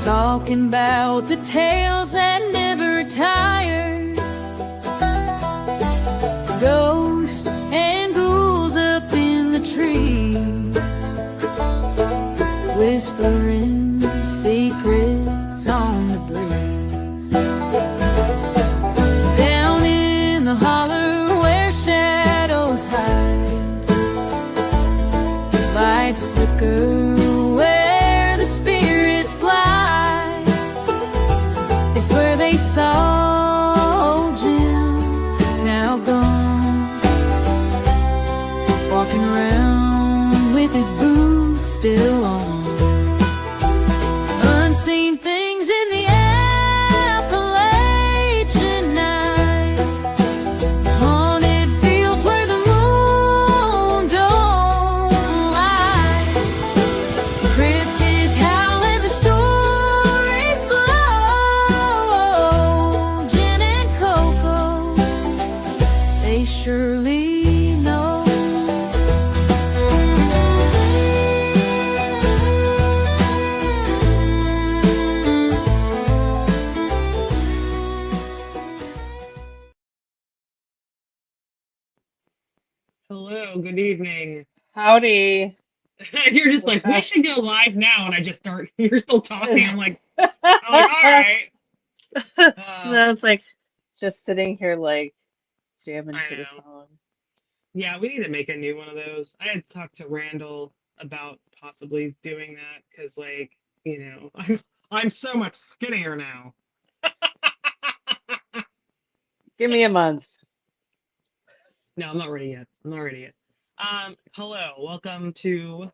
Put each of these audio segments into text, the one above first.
talking about the tales that never tire. Ghosts and ghouls up in the trees, whispering secrets on the breeze. Down in the holler where shadows hide, lights flicker where the spirits glide. They swear they saw Jim, now gone, walking around with his boots still on. Unseen things in the Appalachian night, haunted fields where the moon don't lie. Cryptids howl and the stories flow. Gin and cocoa, they surely know. Hello, good evening. Howdy. You're just like, we should go live now, and I just start. You're still talking. I'm like, all right. No, it's like just sitting here like jamming I to the know. song. Yeah, we need to make a new one of those. I had talked to Randall about possibly doing that because, like, I'm so much skinnier now. Give me a month. No, I'm not ready yet. I'm not ready yet. Hello, welcome to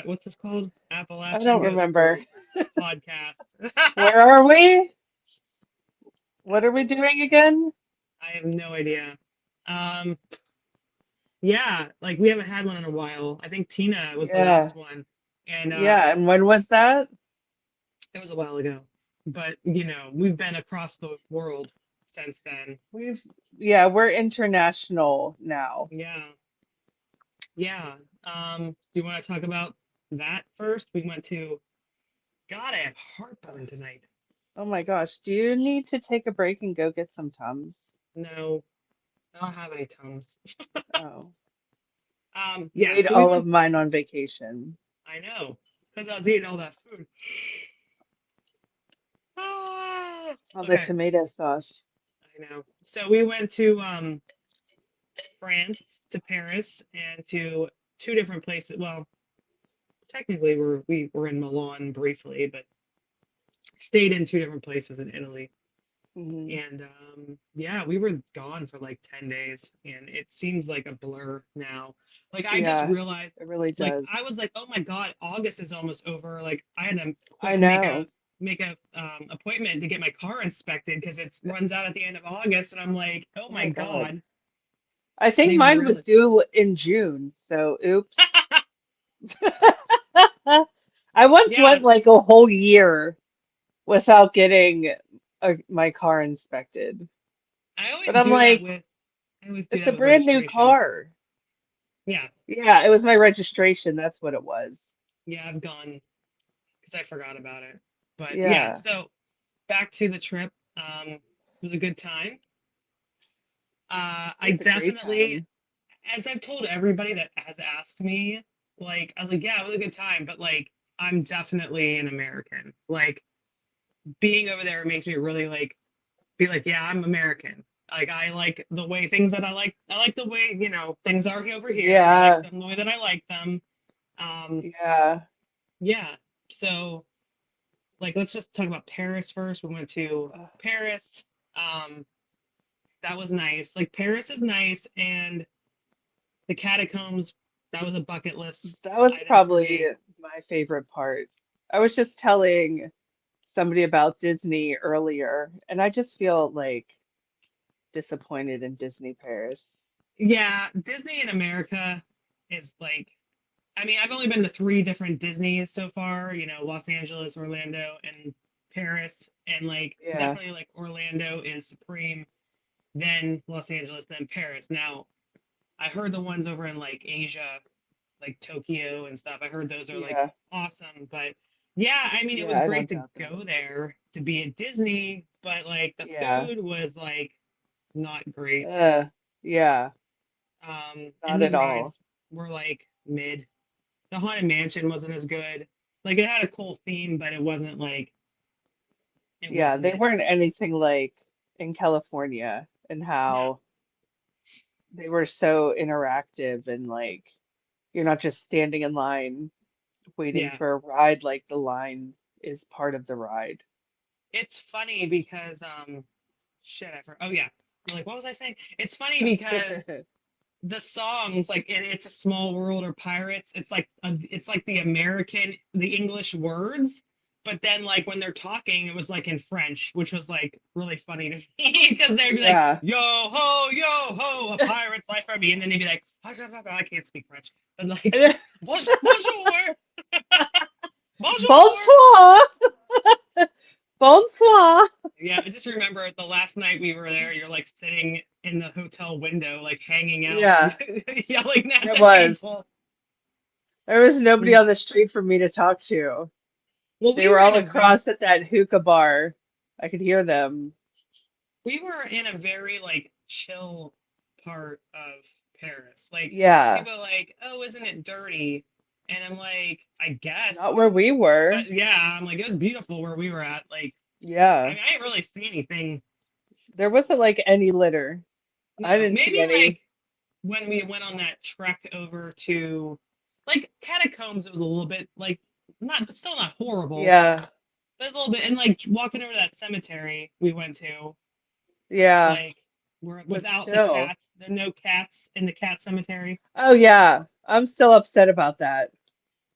what's this called? I Appalachian don't Ghost remember. Stories podcast. Where are we? What are we doing again? I have no idea. Um, yeah, like we haven't had one in a while. I think Tina was the Yeah. last one, and Yeah, and when was that? it was a while ago. But we've been across the world since then. We're international now. Yeah, yeah. Do you want to talk about that first? We went to. God, I have heartburn tonight. Oh my gosh, do you need to take a break and go get some Tums? No, I don't have any Tums. Oh, you Yeah. ate So we all went. of mine on vacation. I know, because I was eating all that food. Ah, All the okay, tomato sauce. I know. So we went to France, to Paris, and to two different places. Well, technically we were in Milan briefly, but stayed in two different places in Italy. Hmm. And yeah, we were gone for like 10 days, and it seems like a blur now. Like I just Yeah, realized, it really like does. I was like, oh my God, August is almost over. Like I had to I quick know. make a appointment to get my car inspected because it runs out at the end of August, and I'm like, oh Oh my my God. God, I think didn't even mine was realize. due in June, so oops. I once Yeah, went like a whole year without getting my car inspected. I always But I'm do that like, with I always do it's that a with brand new registration. car. Yeah, Yeah, it was my registration. That's what it was. yeah, I've gone because I forgot about it. But yeah, Yeah, so back to the trip. It was a good time. it I was a great definitely, time. as I've told everybody that has asked me, like, I was like, yeah, it was a good time, but like, I'm definitely an American. Like, being over there makes me really like, be like, yeah, I'm American. Like, I like the way things that I like. I like the way, things are over here. I like Yeah, them the way that I like them. Um, yeah. yeah. So, like, let's just talk about Paris first. We went to Ugh, Paris. Um, that was nice. Like, Paris is nice, and the catacombs, that was a bucket list that was item for probably me. my favorite part. I was just telling somebody about Disney earlier, and I just feel like disappointed in Disney Paris. Yeah, Disney in America is like, I mean, I've only been to three different Disneys so far, Los Angeles, Orlando, and Paris. And like, Yeah. definitely like Orlando is supreme, then Los Angeles, then Paris. Now, I heard the ones over in like Asia, like Tokyo and stuff. I heard those are like Yeah. awesome, but Yeah, I mean, it was Yeah, I great don't to doubt that. go there to be at Disney, but like the Yeah. food was like not great. Uh, yeah, And not the at all. rides were like mid. The Haunted Mansion wasn't as good. Like it had a cool theme, but it Yeah, they wasn't. weren't anything like in California and No, how they were so interactive and like you're not just standing in line waiting yeah. for a ride, like the line is part of the ride. It's funny because shit, oh yeah. Like what was I saying? It's funny because the songs like It's a Small World or Pirates, it's like the English words, but then like when they're talking it was like in French, which was like really funny to me because they'd be like Yeah. yo ho, a pirate's life for me, and then they'd be like I can't speak French, but like bonjour, bonjour. Bonsoir. Bonsoir. Yeah, I just remember the last night we were there, you're like sitting in the hotel window, like hanging out, Yeah, like yelling at it the was. people. There was nobody Mm. on the street for me to talk to. Well, They were all across at that hookah bar. I could hear them. we were in a very like chill part of Paris. Like Yeah, people are like, "Oh, isn't it dirty?" And I'm like, "I guess." not where we were. But yeah, I'm like, it was beautiful where we were at. Like, I Yeah, mean, I didn't really see anything. there wasn't like any litter. I No, didn't see maybe any. like when we went on that trek over to like catacombs, it was a little bit like not, but still not horrible, Yeah, but a little bit. And like walking over to that cemetery we went to, yeah, like we're but without the still. cats. There are no cats in the cat cemetery. Oh yeah, I'm still upset about that.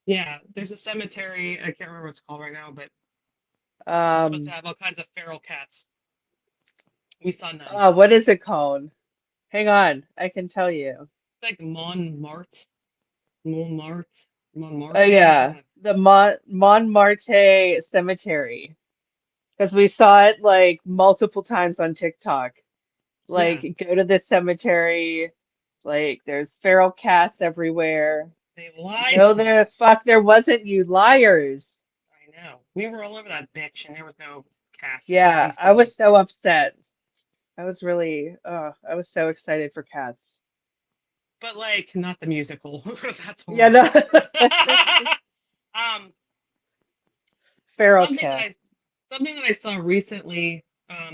Yeah, there's a cemetery. I can't remember what it's called right now, but it's supposed to Um, have all kinds of feral cats. We saw none. what is it called? Hang on, I can tell you. It's like Montmartre, Oh Montmartre. I don't yeah, know. the Montmartre Cemetery. Because we saw it like multiple times on TikTok. Yeah, Like, go to this cemetery. Like, there's feral cats everywhere. they lied No, to the us. fuck, there wasn't, you liars. I know. We were all over that bitch, and there was no cats. Yeah, We I still, was so upset. I was so excited for cats. but like not the musical. That's Yeah, horrible. no, um, feral something that I cats. something that I saw recently.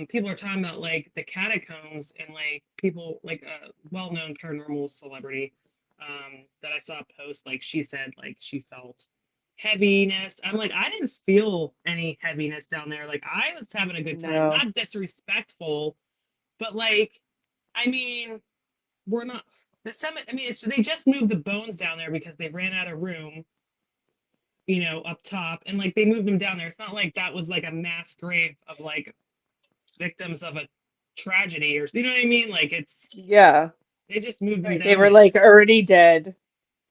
People are talking about like the catacombs and like people like a well-known paranormal celebrity. That I saw a post like she said like she felt heaviness. I'm like I didn't feel any heaviness down there. Like I was having a good time, No. not disrespectful, but like I mean we're not I mean they just moved the bones down there because they ran out of room, up top, and like they moved them down there. It's not like that was like a mass grave of like victims of a tragedy, or you know what I mean, like Yeah. they just moved them Right. They down were there. like already dead.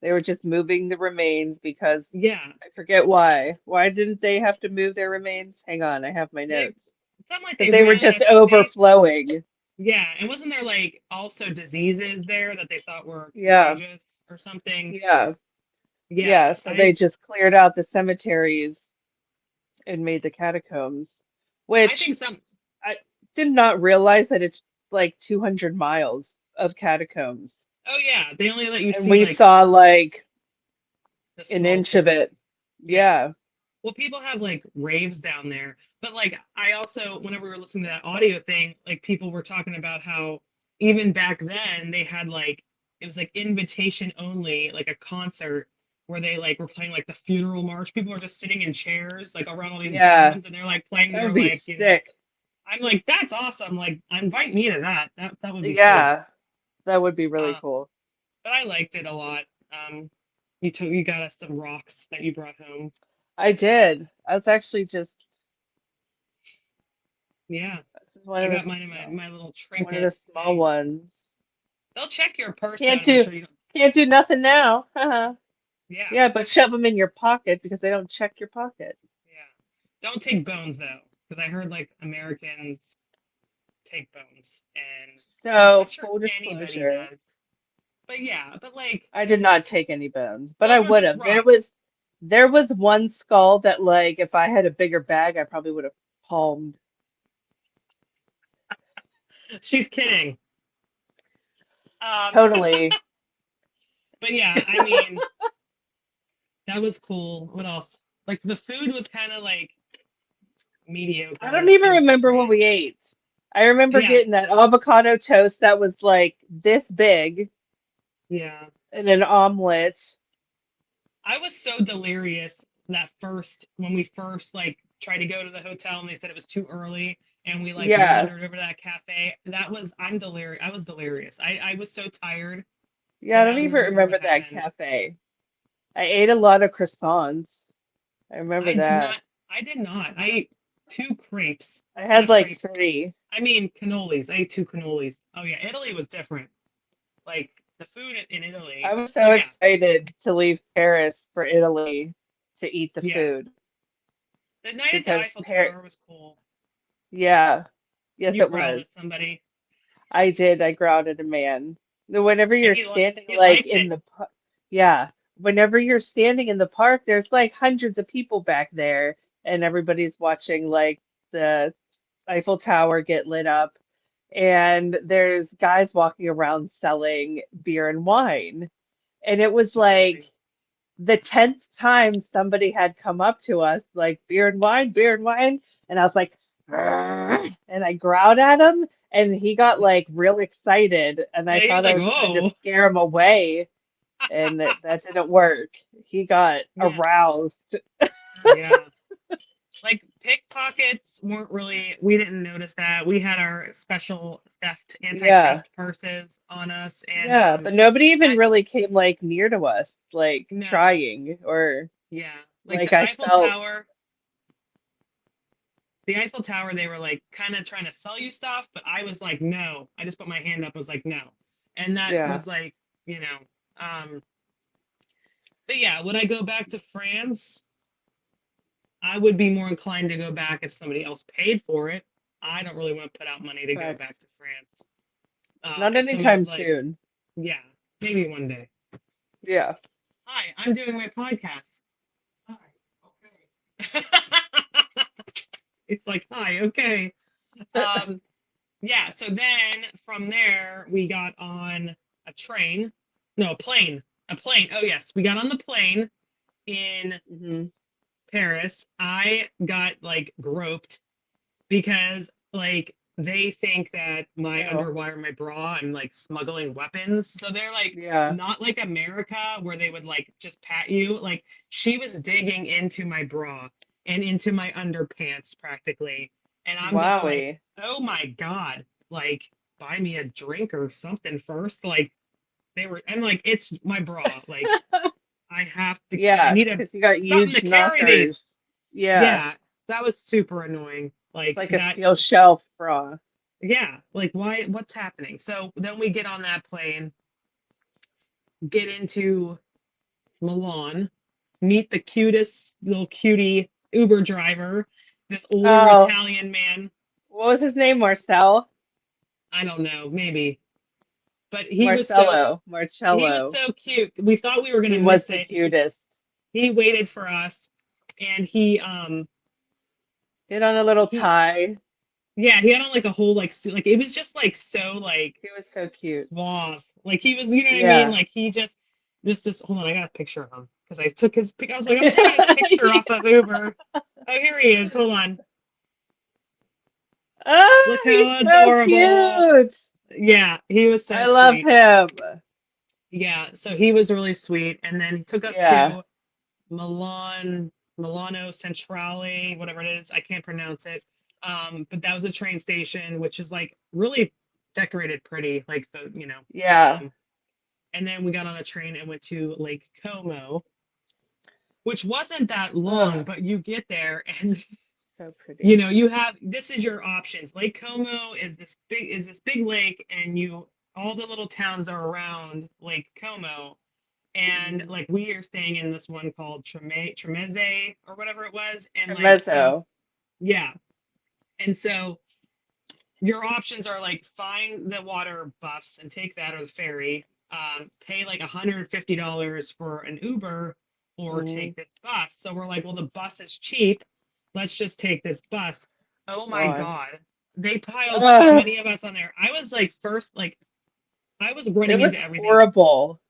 They were just moving the remains because Yeah, I forget why. Why didn't they have to move their remains? Hang on, I have my they notes. it's not like Because they they were ran out just of space. overflowing. Yeah, and wasn't there like also diseases there that they thought were Yeah. contagious or something? Yeah. Yeah, Yeah. So they just cleared out the cemeteries and made the catacombs, I which think some. I did not realize that it's like 200 miles of catacombs. Oh yeah, they only let you And see we like saw like the an small inch of portion. it. Yeah. Yeah. Well, people have like raves down there, but like I also, whenever we were listening to that audio thing, like people were talking about how even back then they had like it was like invitation only, like a concert where they like were playing like the funeral march. People were just sitting in chairs like around all these Yeah. bones, and they're like playing That their would be like sick. I'm like that's awesome. Like invite me to that. That would be cool. Yeah. That would be really Uh, cool. but I liked it a lot. You got us some rocks that you brought home. I did. I was actually just Yeah. this is one I of the got mine in my little one of the trinket small thing. ones. They'll check your purse though Can't to make do sure you don't. can't do nothing now. Haha. Yeah, Yeah, but shove them in your pocket because they don't check your pocket. yeah. Don't take bones though, because I heard like Americans take bones, and I'm So, not sure full anybody disclosure, does. But yeah, but like I did not take any bones, but I those were would just have. rocks. There was one skull that, like, if I had a bigger bag, I probably would have palmed. She's kidding. Um, Totally. but yeah, I mean, that was cool. What else? Like the food was kind of like I don't mediocre even in remember what we France. ate. I remember Yeah, getting that avocado toast that was like this big yeah. and an omelet. I was so delirious that first when we first like tried to go to the hotel and they said it was too early and we like Yeah. wandered over to that cafe. That was I'm delirious. I was delirious. I was so tired Yeah, I that I don't don't even even remember what remember that happened. cafe. I ate a lot of croissants. I remember I did that. not. I did not. I ate two crepes. I had Not like crepes. 3. I mean cannolis. I ate two cannolis. Oh yeah, Italy was different. Like the food in I Italy. was So so yeah, excited to leave Paris for Italy to eat the yeah. food The night at the because Eiffel Paris, Tower was cool. yeah, yes, You it growled at was. somebody I did. I grounded a man. Whenever and you're standing he like liked in it. the, yeah, whenever you're standing in the park, there's like hundreds of people back there, and everybody's watching like the Eiffel Tower get lit up, and there's guys walking around selling beer and wine. And it was Just like annoying. the 10th time somebody had come up to us, like beer and wine. And I was like, "Grr," and I growled at him, and he got like real excited. And I Yeah, he was thought I like, was trying to oh, scare him away, and that didn't work. He got yeah, aroused. yeah. Like pickpockets weren't really, we didn't notice that. We had our special Yeah. anti-theft purses on us, and Yeah. But nobody even that really came like near to us, like no, trying, or yeah, like like I felt, The Eiffel Tower, they were like kind of trying to sell you stuff, but I was like, no. I just put my hand up, was like, no, and that yeah. was like, um, but yeah, would I go back to France? I would be more inclined to go back if somebody else paid for it. I don't really want to put out money to go back Facts. to France. Not If somebody anytime was like, soon. yeah, maybe one day. Yeah. Hi, I'm doing my podcast. Hi, okay. It's like, hi, okay. Um, yeah, so then from there, we got on a train. No, a plane. A plane. Oh, yes, we got on the plane in hmm Paris. I got like groped because like they think that my Oh, underwire, my bra, I'm like smuggling weapons. So they're like yeah. not like America where they would like just pat you. Like she was digging into my bra and into my underpants practically. And I'm just like, Wowie. oh my God, like buy me a drink or something first. Like they were, I'm like, it's my bra. Like I have to, I Yeah, need a because you got something to huge carry these. knockers. Yeah, Yeah, that was super annoying. it's Like like a that, steel shelf bra. yeah, like why, what's happening? So then we get on that plane, get into Milan, meet the cutest little cutie Uber driver, this older Oh, Italian man. what was his name? Marcel? I don't know, maybe, but Marcello. he was Marcello. so cute. We thought we were gonna He was miss the it. cutest. He waited for us, and Did on a little he tie. yeah, he had on like a whole like suit. Like it was just like so like He was so cute. suave. Like he was, you know what I mean? Yeah. Like he just hold on, I got a picture of him because I took his pic. I was like, I'm taking his picture off of Uber. Oh, here he is. Hold on. Look Oh, he's how so adorable. cute. Yeah, he was so I love sweet. him. Yeah, so he was really sweet. And then he took us Yeah. to Milano Centrale, whatever it is. I can't pronounce it. But that was a train station, which is like really decorated pretty, like Yeah. and then we got on a train and went to Lake Como, which wasn't that long, Ugh, but you get there and so pretty. you have this is your options. Lake Como is this big lake, and you all the little towns are around Lake Como, and Mm. like we are staying in this one called Tremeze or whatever it was, and like so Tremezzo. yeah, and so your options are like find the water bus and take that or the ferry, pay like $150 for an Uber, or Mhm. take this bus. So we're like, well, the bus is cheap. Let's just take this bus. Oh my God. God. They piled so Ugh, many of us on there. I was like, first, like, I was it running was into everything. horrible.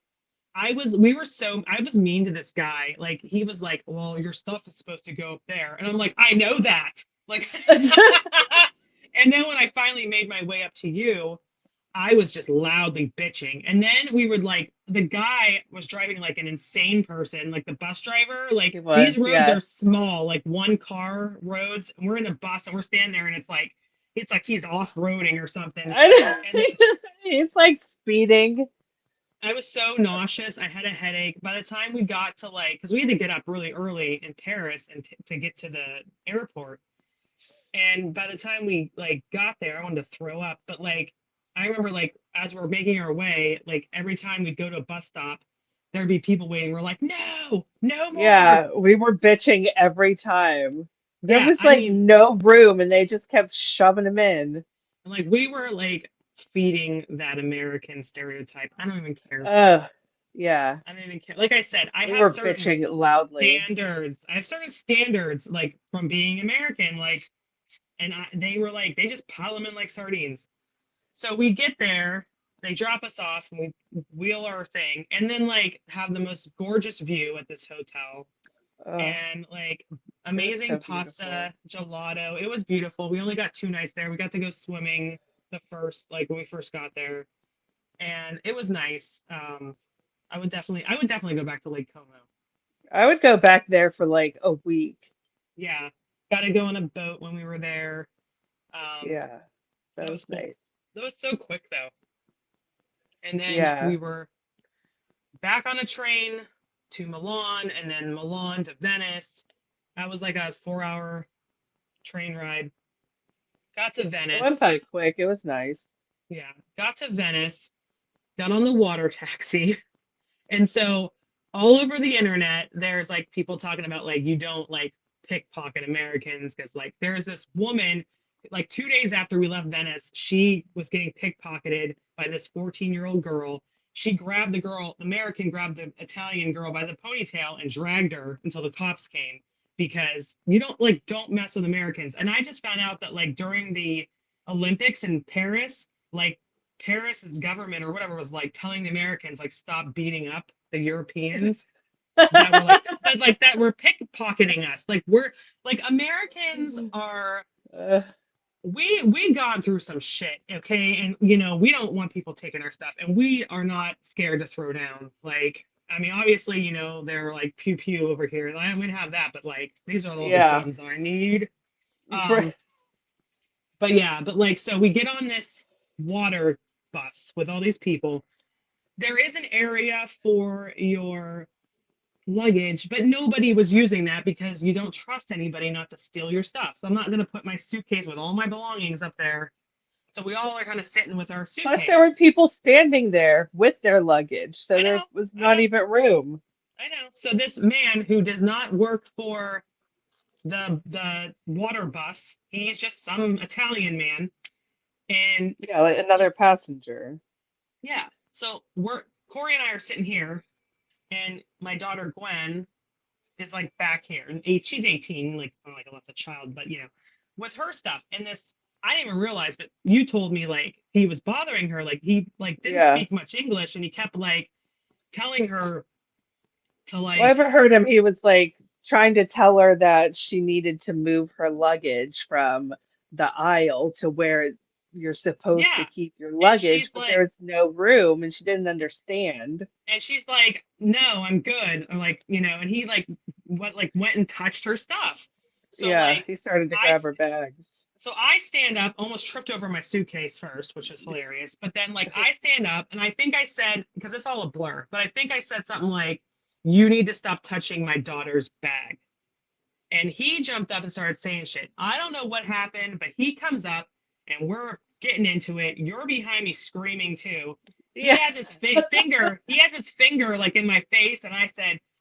I was mean to this guy. Like, he was like, well, your stuff is supposed to go up there. And I'm like, I know that. Like, and then when I finally made my way up to you, I was just loudly bitching. And then we would like, the guy was driving like an insane person, like the bus driver. Like, He these was, roads are yes. small, like one car roads. And we're in the bus and we're standing there and it's like he's off-roading or something. I And then know. He's like speeding. I was so nauseous. I had a headache. By the time we got to like, because we had to get up really early in Paris and to get to the airport. And by the time we like got there, I wanted to throw up. But like, I remember like as we're making our way, like every time we'd go to a bus stop, there'd be people waiting. We're like, no, no more. Yeah, we were bitching every time. There Yeah, was I like mean, no room and they just kept shoving him in. like we were like feeding that American stereotype. I don't even care. Ugh, yeah, I don't even care. Like I said, I we have were certain bitching loudly. standards. I have certain standards, like from being American, like, and they were like, they just pile them in like sardines. So we get there, they drop us off, and we wheel our thing, and then like have the most gorgeous view at this hotel, Oh, and like it was amazing so beautiful. pasta, gelato. It was beautiful. We only got 2 nights there. We got to go swimming the first, like when we first got there, and it was nice. I would definitely go back to Lake Como. I would go back there for like a week. Yeah, got to go on a boat when we were there. Um, Yeah, that that was was cool. nice. That was so quick though. And then we Yeah. were back on a train to Milan, and then Milan to Venice. That was like a 4 hour train ride. Got to It went Venice. by quick. It was nice. Yeah, got to Venice. Got on the water taxi. And so all over the internet, there's like people talking about like you don't like pickpocket Americans because like there's this woman like 2 days after we left Venice, she was getting pickpocketed by this 14-year-old girl. She grabbed the girl, the American grabbed the Italian girl by the ponytail and dragged her until the cops came because you don't mess with Americans. And I just found out that like during the Olympics in Paris, like Paris's government or whatever was like telling the Americans like stop beating up the Europeans that were pickpocketing us. Like we're like Americans are Uh, we gone through some shit, okay? And you know, we don't want people taking our stuff and we are not scared to throw down. Like I mean, obviously, you know, they're like pew pew over here. And I would have that, but like these are all the yeah. guns I need. Um, but yeah, but like so we get on this water bus with all these people. There is an area for your luggage, but nobody was using that because you don't trust anybody not to steal your stuff. So I'm not going to put my suitcase with all my belongings up there. So we all are kind of sitting with our Plus, there suitcase. were people standing there with their luggage, so I there know, was I not know, even room. I know. So this man who does not work for the water bus, he's just some Italian man. And Yeah, like another passenger. yeah, so we're Corey and I are sitting here, and my daughter Gwen is like back here, and she's 18, like it's not like I left a child, but you know, with her stuff. And this, I didn't even realize, but you told me like he was bothering her, like he like didn't Yeah. speak much English, and he kept like telling her to Well, I like, overheard him. He was like trying to tell her that she needed to move her luggage from the aisle to where you're supposed to yeah, keep your and she's luggage, but like, there's no room, and she didn't understand. no, I'm good, or like you know, and he went and touched her stuff. So Yeah, like he started to I grab her bags. So I stand up, almost tripped over my suitcase first, which was hilarious. But then, like, I stand up, and I think I said, because it's all a blur, but I think I said something like, "You need to stop touching my daughter's bag." And he jumped up and started saying shit. I don't know what happened, but he comes up, and we're getting into it. You're behind me screaming too. He Yeah. has his finger like in my face, and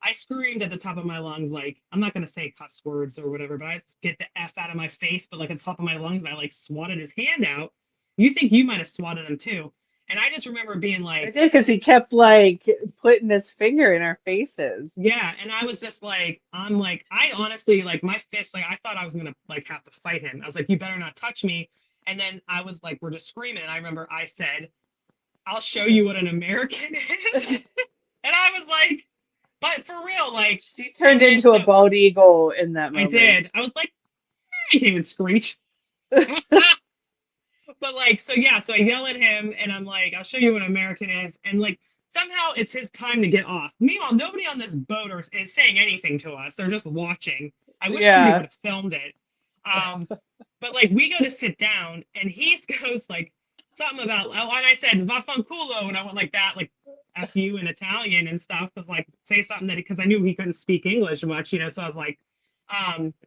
I screamed at the top of my lungs, like, I'm not gonna say cuss words or whatever, but I get the F out of my face, but like on top of my lungs, and I like swatted his hand out. You think you might have swatted him too. And I just remember being I like, did because he kept like putting his finger in our faces. yeah, and I was just like, I'm like, I honestly like my fist, like I thought I was gonna like have to fight him. I was like, you better not touch me. And then I was like, we're just screaming. And I remember I said, I'll show you what an American is. And I was like, but for real, like, She turned and then into a so bald eagle in that I moment. did. I was like, I can't even screech. But like, so yeah, so I yell at him and I'm like, I'll show you what an American is. And like, somehow it's his time to get off. Meanwhile, nobody on this boat is saying anything to us. They're just watching. I wish somebody would Yeah. have filmed it. Um, but like, we go to sit down and he goes like something about, oh, and I said, vaffanculo. And I went like that, like, F you in Italian and stuff. Was like, say something that, because I knew he couldn't speak English much, so I was like,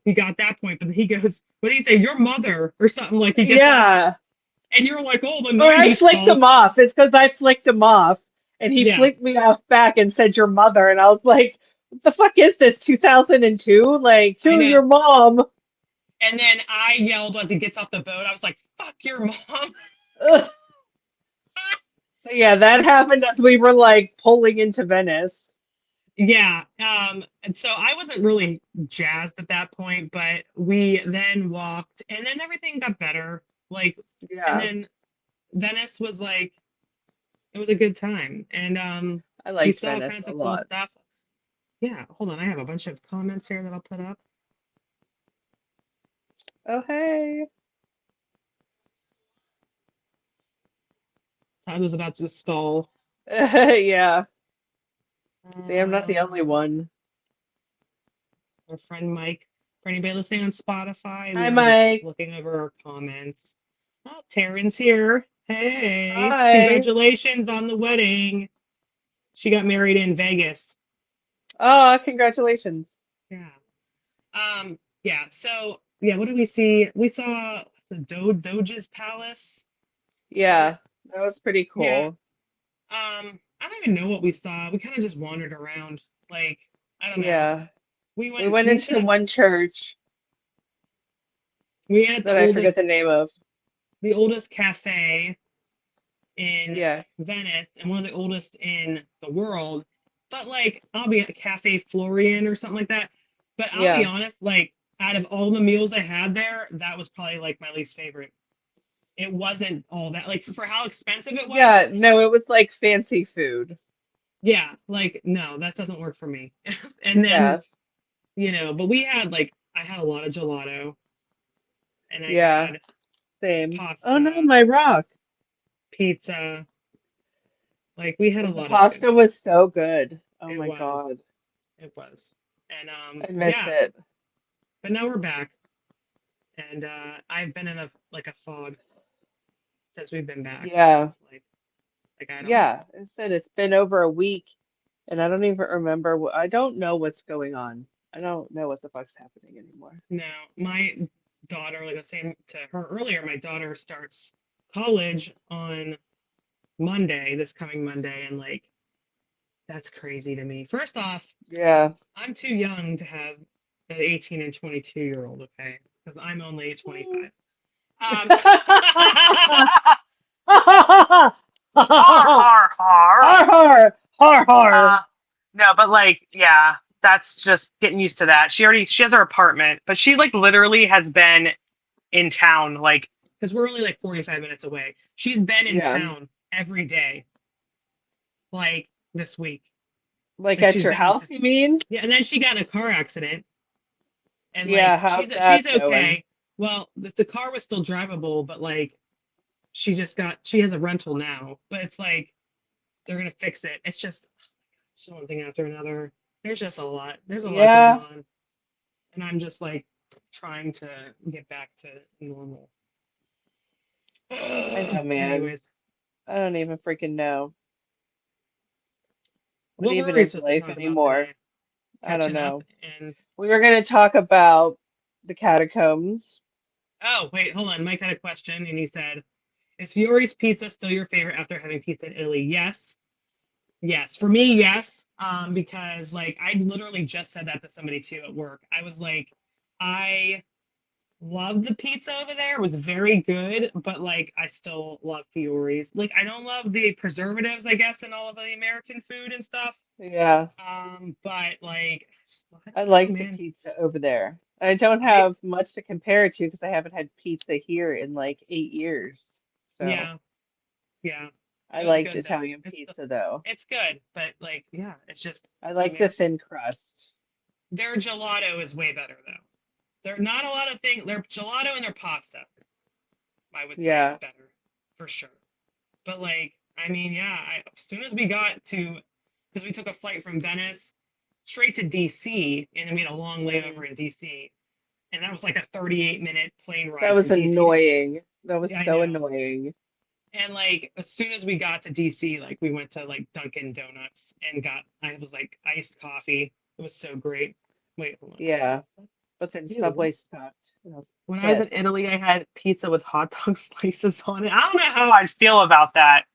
he got that point. But he goes, what did he say? Your mother or something, like he gets all, Yeah. and you're like, oh, the Or I 90s flicked folk. him off. It's because I flicked him off and he Yeah, flicked me off back and said your mother. And I was like, what the fuck is this? 2002? Like, I who, know. your mom? And then I yelled once he gets off the boat. I was like, fuck your mom. Ugh. So yeah, that happened as we were like pulling into Venice. Yeah. And so I wasn't really jazzed at that point, but we then walked and then everything got better. Like, and Yeah, then Venice was like, it was a good time. And I we liked saw all Venice kinds a of cool lot. stuff. Yeah, hold on. I have a bunch of comments here that I'll put up. Oh, hey. I was about to stall. Yeah. See, I'm not the only Uh, one. our friend Mike, for anybody listening on Spotify, we Hi, were just Mike. looking over our comments. Oh, Taryn's here. Hey, Hi. congratulations on the wedding. She got married in Vegas. Oh, congratulations. Yeah. Yeah. So, yeah, what did we see? We saw the Doge's Palace. And Yeah, that was pretty yeah, cool. I don't even know what we saw. We kind of just wandered around. Like, I don't know. Yeah. We We went, went we to into the, one church we ate at that I forget the name of. the oldest cafe in Yeah. Venice and one of the oldest in the world. But like, I'll be at Cafe Florian or something like that. But I'll be Yeah. honest, like, out of all the meals I had there, that was probably like my least favorite. It wasn't all that, like, for how expensive it was. Yeah, no, it was like fancy food. Yeah, like, no, that doesn't work for me. And then, Yeah. but we had like, I had a lot of gelato and I Yeah. had Same. Oh no, pasta, my rock. pizza. Like, we had a The lot of food. pasta was so good. Oh It my was. God. It was. And I miss yeah, it. but now we're back. And I've been in a fog since we've been back. Yeah. Like I don't Yeah. I said it's been over a week and I don't even remember what I don't know what's going on. I don't know what the fuck's happening anymore. know. My daughter, like I was saying to her earlier, my daughter starts college on Monday, this coming Monday, and like that's crazy to me. First off, Yeah. I'm too young to have an 18 and 22-year-old, okay? Because I'm only 25. Um, har Har har har. har har har. No, but like, yeah, that's just getting used to that. She has her apartment, but she like literally has been in town, like, because we're only like 45 minutes away. She's been in Yeah. town every day, like this week. Like Like at she's your been in house, town. you mean? Yeah, and then she got in a car accident, and Yeah, like how's she's that going? okay. Well, the car was still drivable, but like she has a rental now, but it's like they're gonna fix it. It's just one thing after another. There's just a lot. There's a lot going Yeah, on, and I'm just like trying to get back to normal. I know, man. Anyways, I don't even freaking know. What what were even we is supposed to life talk about anymore? today? I don't Catching up know. and We were going to talk about the catacombs. oh wait, hold on. Mike had a question, and he said, "Is Fiore's pizza still your favorite after having pizza in Italy?" Yes, yes. For me, yes. Because like I literally just said that to somebody too at work. I was like, I love the pizza over there. It was very good, but like I still love Fiore's. Like I don't love the preservatives, I guess, in all of the American food and stuff. Yeah, But like I I don't know, like the man. pizza over there. I don't Right? have much to compare it to because I haven't had pizza here in like 8 years. So Yeah, yeah. I It was liked good though. Italian pizza though. It's good, but like yeah, it's just I the like the American. thin crust. Their gelato is way better though. They're not a lot of things. Their gelato and their pasta, I would say, is Yeah, better for sure. But like, I mean, yeah, as soon as we got to, because we took a flight from Venice straight to DC, and then we had a long mm. layover in DC, and that was like a 38-minute plane That ride was from DC to. annoying. That was Yeah, I so know. annoying. And like, as soon as we got to DC, like we went to like Dunkin' Donuts and got, I was like iced coffee. It was so great. Wait, hold Yeah, but then on. Ew. Subway sucked. And I was When I was in pissed. Italy, I had pizza with hot dog slices on it. I don't know how I'd feel about that.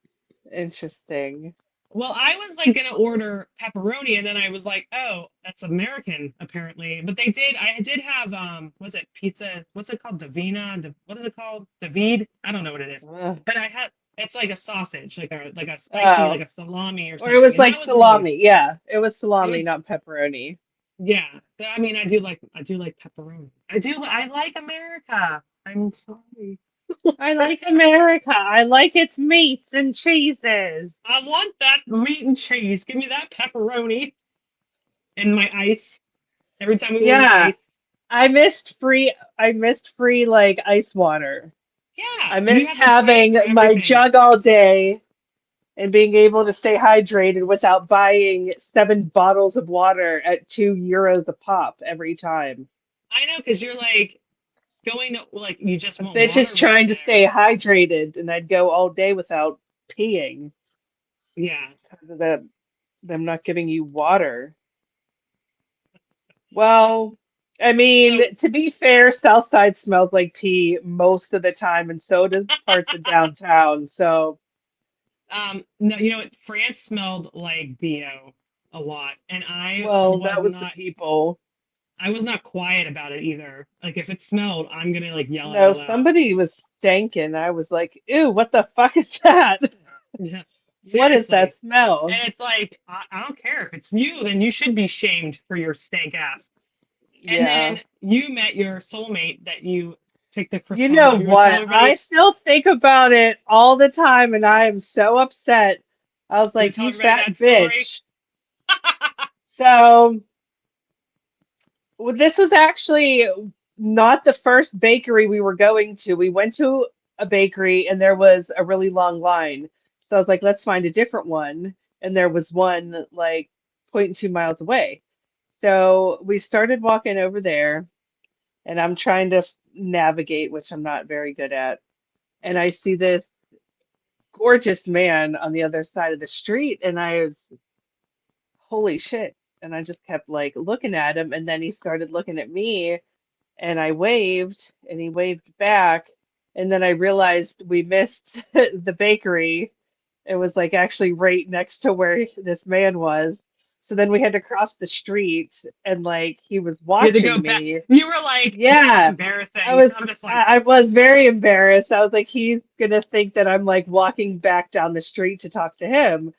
Interesting. Well, I was like gonna order pepperoni, and then I was like, "Oh, that's American, apparently." But they did. I did have was it pizza? What's it called? Davina? What is it called? David? I don't know what it is. Ugh. But I had. It's like a sausage, like a spicy, like Oh, a salami or or it something, was and like that was really good. salami. Yeah, it was It salami, was not pepperoni. yeah. But I mean, I do like pepperoni. I like America. I'm sorry. I like America. I like its meats and cheeses. I want that meat and cheese. Give me that pepperoni and my ice. Every time we order Yeah, ice. I missed free like ice water. Yeah, I you missed have to pay having for my everything. jug all day and being able to stay hydrated without buying 7 bottles of water at €2 a pop every time. I know, because you're like going to like you just A want bitch water is right trying to there. stay hydrated, and I'd go all day without peeing Yeah. because of them not giving you water. Well, I So, mean, to be fair, Southside smells like pee most of the time, and so does parts of downtown. So, no, you know what? France smelled like BO a lot, and well, that was the people. I was not quiet about it either. Like if it smelled, I'm gonna like yell it No, out loud. somebody was stanking. I was like, ew, what the fuck is that? Yeah. What is that Seriously. smell? And it's like, I don't care if it's you, then you should be shamed for your stank ass. And Yeah. then you met your soulmate that you picked a You croissant know up. You would tell what? I everybody, still think about it all the time, and I am so upset. I was you would like, tell you everybody fat that story. bitch. So, well, this was actually not the first bakery we were going to. We went to a bakery, and there was a really long line. So I was like, let's find a different one. And there was one like zero point 0.2 miles away. So we started walking over there, and I'm trying to navigate, which I'm not very good at. And I see this gorgeous man on the other side of the street, and I was, holy shit. And I just kept like looking at him, and then he started looking at me, and I waved, and he waved back. And then I realized we missed the bakery. It was like actually right next to where this man was. So then we had to cross the street, and like he was You had to go watching back. me. You were like, this is Yeah, embarrassing. I'm just like, I was very embarrassed. I was like, he's gonna think that I'm like walking back down the street to talk to him,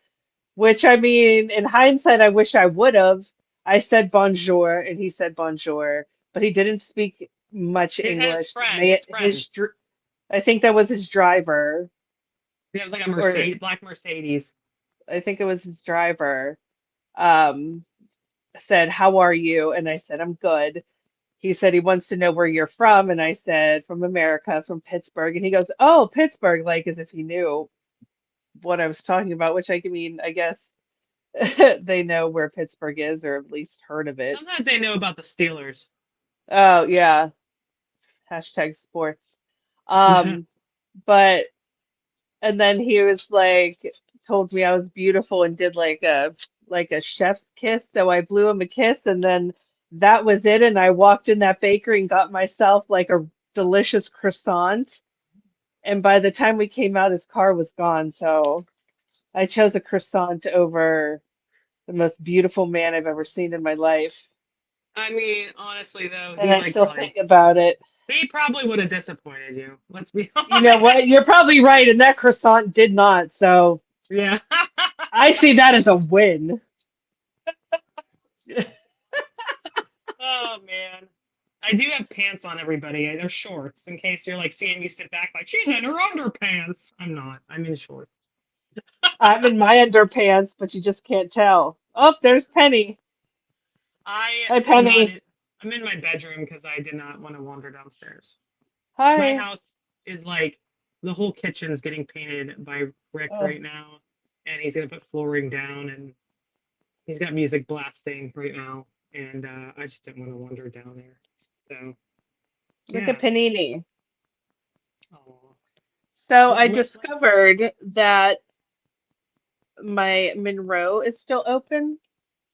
which I mean, in hindsight, I wish I would have. I said bonjour, and he said bonjour, but he didn't speak much his English. friend, his friend. I think that was his driver, It was like a or Mercedes, black Mercedes. I think it was his driver. Um, said, "How are you?" And I said, "I'm good." He said he wants to know where you're from, and I said, "From America, from Pittsburgh." And he goes, "Oh, Pittsburgh," like as if he knew what I was talking about, which I mean, I guess they know where Pittsburgh is, or at least heard of it. Sometimes they know about the Steelers. Oh, yeah, hashtag sports. Um, but and then he was like, told me I was beautiful and did like a chef's kiss. So I blew him a kiss, and then that was it. And I walked in that bakery and got myself like a delicious croissant. And by the time we came out, his car was gone. So I chose a croissant over the most beautiful man I've ever seen in my life. I mean, honestly though, And he I like still probably think about it. He probably would have disappointed you. Let's be You know what? honest. You're probably right, and that croissant did not. So Yeah. I see that as a win. Oh man. I do have pants on, everybody. They're shorts in case you're like seeing me sit back like she's in her underpants. I'm not. I'm in shorts. I'm in my underpants, but you just can't tell. Oh, there's Penny. I Hi, am not Penny. in, I'm in my bedroom because I did not want to wander downstairs. My Hi. house is like the whole kitchen's getting painted by Rick Oh, right now, and he's gonna put flooring down, and he's got music blasting right now, and I just didn't want to wander down there. So look at yeah. Panini. Oh. So What, I what, discovered that my Monroe is still open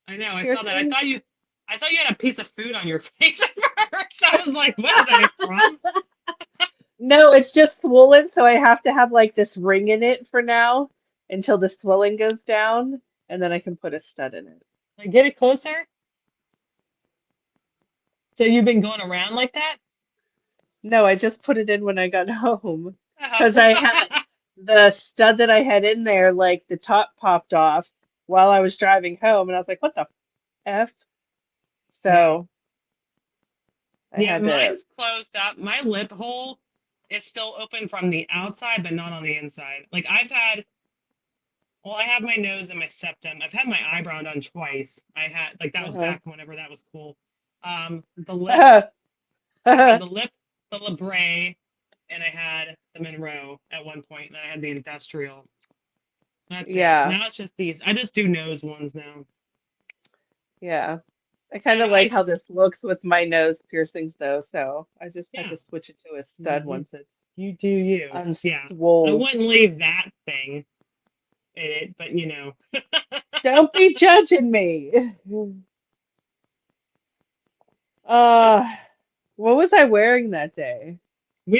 I know. I saw that. piercing. I thought you had a piece of food on your face at first. I was like, what is that from? No, it's just swollen, so I have to have like this ring in it for now until the swelling goes down, and then I can put a stud in it. Like, get it closer. So you've been going around like that? No, I just put it in when I got home because Oh. I had the stud that I had in there, like the top popped off while I was driving home, and I was like, what the F? Yeah. So I Yeah, had to. mine's closed up. My lip hole is still open from the outside, but not on the inside. Like well, I have my nose and my septum. I've had my eyebrow done twice. I had like that was Uh-huh. back whenever that was cool. The lip, I had the lip, the labret, and I had the Monroe at one point, and I had the industrial. That's it. Yeah, Now it's just these. I just do nose ones now. yeah. I So kind of I like how just, this looks with my nose piercings, though, so I just had yeah, to switch it to a you, stud you, once it's you do you. Yeah. I unswole. wouldn't leave that thing in it, but you know. Don't be judging me. Uh, what was I wearing that day?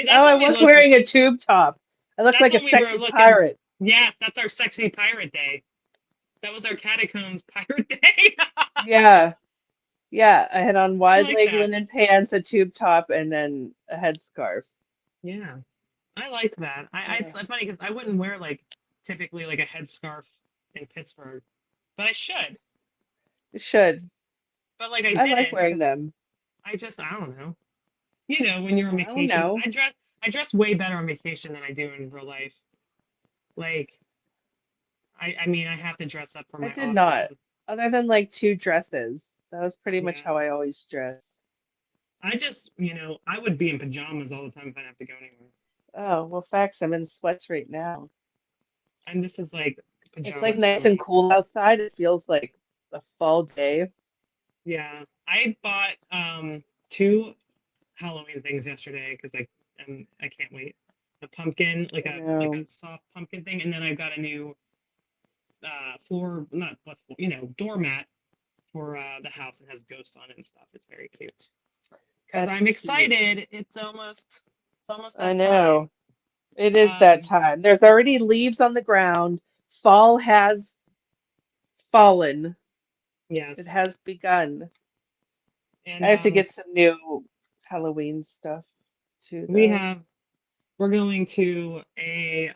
Oh, That's I when we was looked. wearing a tube top. I looked That's like a when we were sexy looking. pirate. Yes, that's our sexy pirate day. That was our catacombs pirate day. Yeah, yeah. I had on I wide like leg that. linen pants, a tube top, and then a headscarf. Yeah, I liked that. It's Uh, funny because I wouldn't wear like typically like a headscarf in Pittsburgh, but I should. it should. But like I I like didn't wearing because them. I don't know. You know, when you're on I don't vacation, know. I dress way better on vacation than I do in real life. Like I mean I have to dress up for I my did off not, day. other than like two dresses. That was pretty much Yeah. how I always dress. I just, I would be in pajamas all the time if I have to go anywhere. Oh, well, facts. I'm in sweats right now. And this is like It's like pajamas for nice and me. cool outside. It feels like a fall day. Yeah. I bought two Halloween things yesterday because I can't wait. A pumpkin, like I a know. soft pumpkin thing, and then I've got a new floor, not what floor, doormat for the house. It has ghosts on it and stuff. It's very cute. Because That's I'm cute. excited. It's almost I that time. know. It is that Um, time. There's already leaves on the ground. Fall has fallen. It yes. has begun. And I have to get some new Halloween stuff too, we though. have we're going to a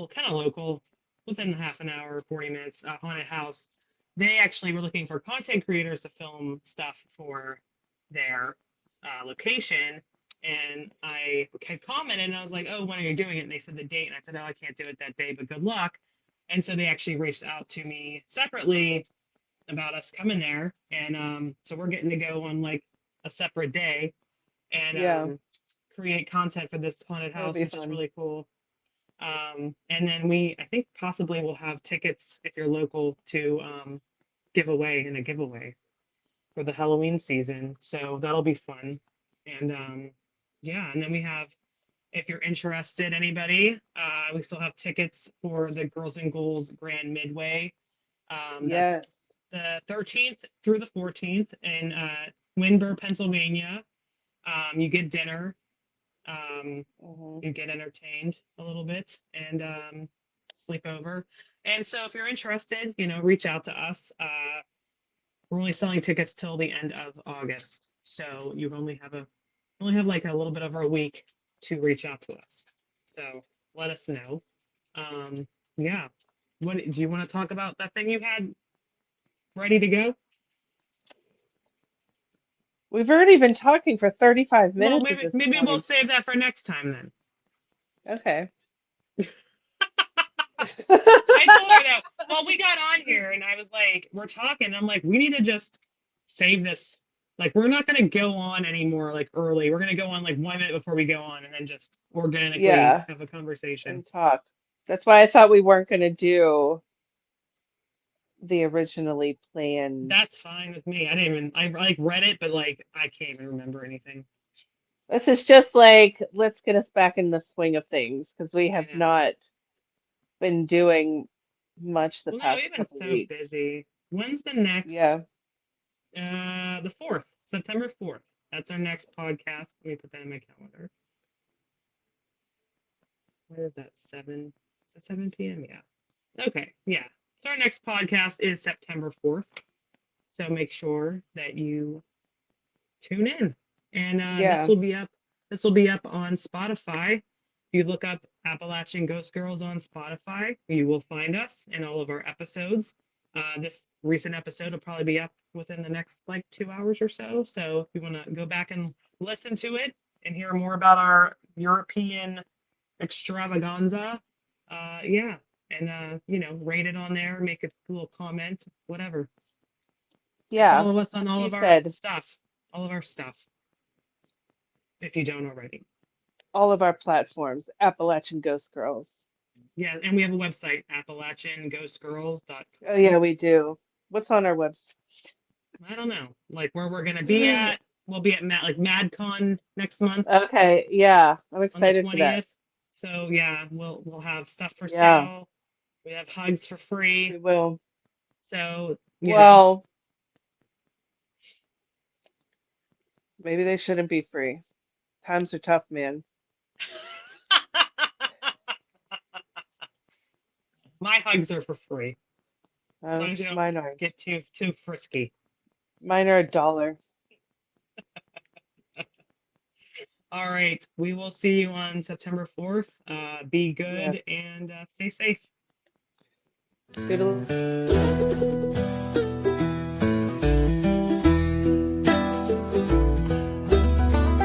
kind of local, within half an hour, 40 minutes, haunted house. They actually were looking for content creators to film stuff for their location. And I had commented and I was like, oh, when are you doing it? And they said the date. And I said, oh, I can't do it that day, but good luck. And so they actually reached out to me separately about us coming there. And so we're getting to go on like a separate day and Yeah, create content for this haunted that'll house, be which is fun. really cool. And then I think possibly we'll have tickets if you're local to give away in a giveaway for the Halloween season. So that'll be fun. And yeah, and then if you're interested, anybody, we still have tickets for the Girls and Ghouls Grand Midway. That's Yes. the 13th through the 14th in Windber, Pennsylvania. You get dinner. Um, Hmm. you get entertained a little bit and sleep over. And so if you're interested, reach out to us. We're only selling tickets till the end of August. So you only have like a little bit over a week to reach out to us. So let us know. Yeah. What do you want to talk about that thing you had ready to go? We've already been talking for 35 Well, minutes at this maybe we'll point. save that for next time then. Okay. I told her that. Well, we got on here and I was like, we're talking. I'm like, we need to just save this. Like, we're not gonna go on anymore like early. We're gonna go on like 1 minute before we go on and then just organically Yeah, have a conversation. and talk. That's why I thought we weren't going to do the originally planned. That's fine with me. I like read it, but like I can't even remember anything. This is just like, let's get us back in the swing of things because we I have know. not been doing much the Well, no, past we've been couple so weeks. busy. When's the next? Yeah. The 4th, September 4th. That's our next podcast. Let me put that in my calendar. What is that? 7? Is it 7 p.m.? Yeah. Okay. Yeah. So our next podcast is September 4th. So make sure that you tune in. And this Yeah. will be up. This will be up on Spotify. If you look up Appalachian Ghost Girls on Spotify, you will find us and all of our episodes. This recent episode will probably be up within the next like 2 hours or so. So if you want to go back and listen to it and hear more about our European extravaganza, yeah, and rate it on there, make a little comment, whatever, and Yeah. follow us on Like all you of our said, stuff, if you don't already. all of our platforms, Appalachian Ghost Girls. Yeah, and we have a website, Oh, AppalachianGhostGirls.com. yeah, we do. What's on our website? I don't know, like where we're gonna be at. We'll be at MadCon next month Okay, yeah, I'm on the excited for that. 20th. So yeah, we'll have stuff for Yeah, sale. We have hugs for we free. will. So Well, maybe they shouldn't be free. Times are tough, man. my hugs are for free as long as you don't Mine are. get too frisky. Mine are $1. All right, we will see you on September 4th. Be Yes. good and stay safe. Toodaloo.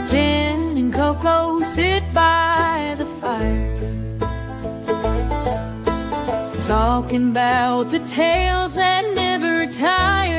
Jen and Coco sit by the fire, talking about the tales that never tire.